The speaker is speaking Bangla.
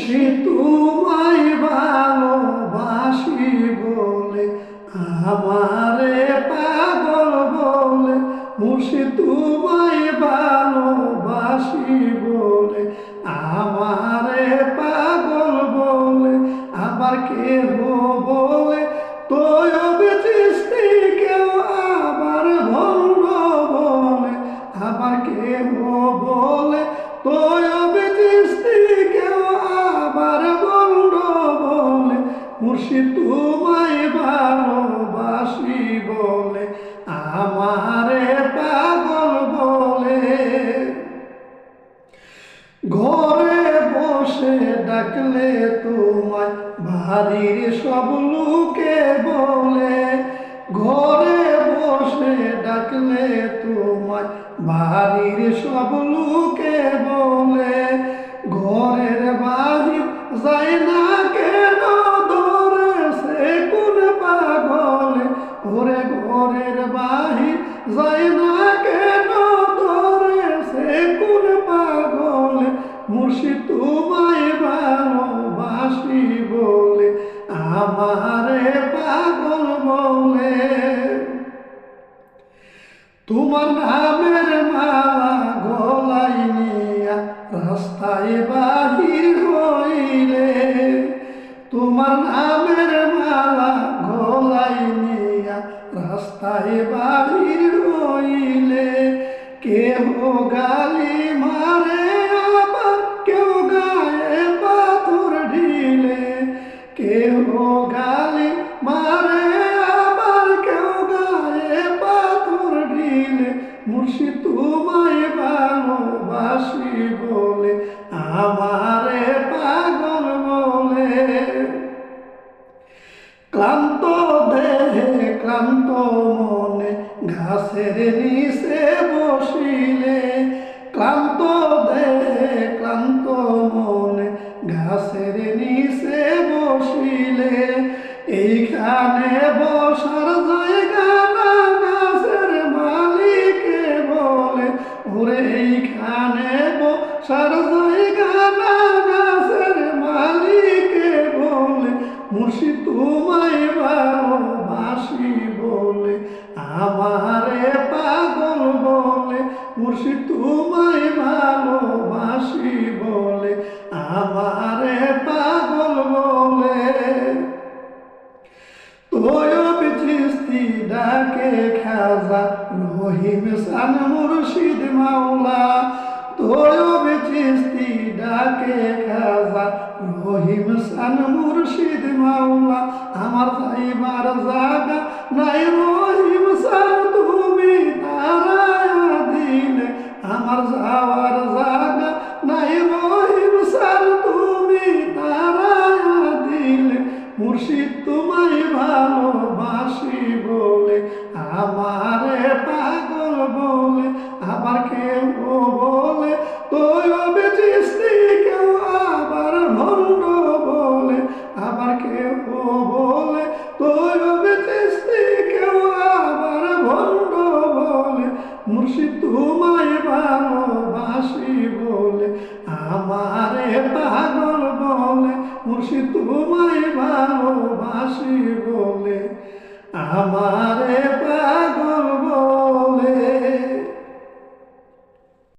মুর্শিদ তোমায় ভালোবাসি বলে আমারে পাগল বলে, মুর্শিদ তোমায় ভালোবাসি বলে আমারে পাগল বলে, আবার কেহ বলে তৈয়ব চিশতি, কেউ আবার ভণ্ড বলে, আবার কেহ বলে তৈয়ব চিশতি, কেউ আবার ভণ্ড বলে, মুর্শিদ তোমায় ভালোবাসি বলে আমারে পাগল বলে। ঘরে বসে ডাকলে তোমায় বাড়ির সব লোকে বলে, ঘরে বসে ডাকলে তোমায় বাড়ির সব লোকে বলে, ঘরের বাহির যায় না কেন ধরেছে কোন পাগলে, ওরে ঘরের বাহির যায় না কেন ধরেছে কোন পাগলে, মুর্শিদ তোমায় ভালোবাসি বলে আমারে পাগল বলে। তোমার নামের মালা গলায় নিয়া রাস্তায় বাহির হইলে, তোমার নামের মালা গলায় নিয়া রাস্তায় বাহির হইলে, কেহ গালি মারে আবার কেউ গায়ে পাথর ঢিলে, কেহ গালি মারে আবার কেউ গায়ে পাথর ঢিলে, মুর্শিদ তোমায় ভালোবাসি বলে আমারে পাগল বলে। ক্লান্ত দেহে ক্লান্ত মনে ঘাসের নিচে বসিলে, ক্লান্ত দেহে ক্লান্ত মনে ঘাসের নিচে বসিলে, এইখানে বসার জায়গা না গাছের মালিকে বলে, ওরে এইখানে বসার জায়গা না গাছের মালিকে বলে, মুর্শিদ তোমায় ভালোবাসি বলে আমারে পাগল বলে, মুর্শিদ তোমায় ভালোবাসি বলে আমারে পাগল বলে। তৈয়ব চিশতি ডাকে খাজা রহিম শান মুর্শিদ মাওলা, তৈয়ব চিশতি ডাকে খাজা রহিম শান মুর্শিদ মাওলা, আমার যাইবার জায়গা নাই রহিম শান তুমি তারায়া দিলে, আমার যাওয়ার জায়গা নাই রহিম শান তুমি তারায়া দিলে, মুর্শিদ তোমায় ভালোবাসি বলে আমারে পাগল বলে, আবার কেউ বলে তৈয়ব চিশতি, কেউ আবার ভণ্ড বলে, আবার কেউ বলে তৈয়ব চিশতি, কেউ আবার ভণ্ড বলে, মুর্শিদ তোমায় ভালোবাসি বলে আমারে পাগল বলে, মুর্শিদ তোমায় ভালোবাসি বলে আমারে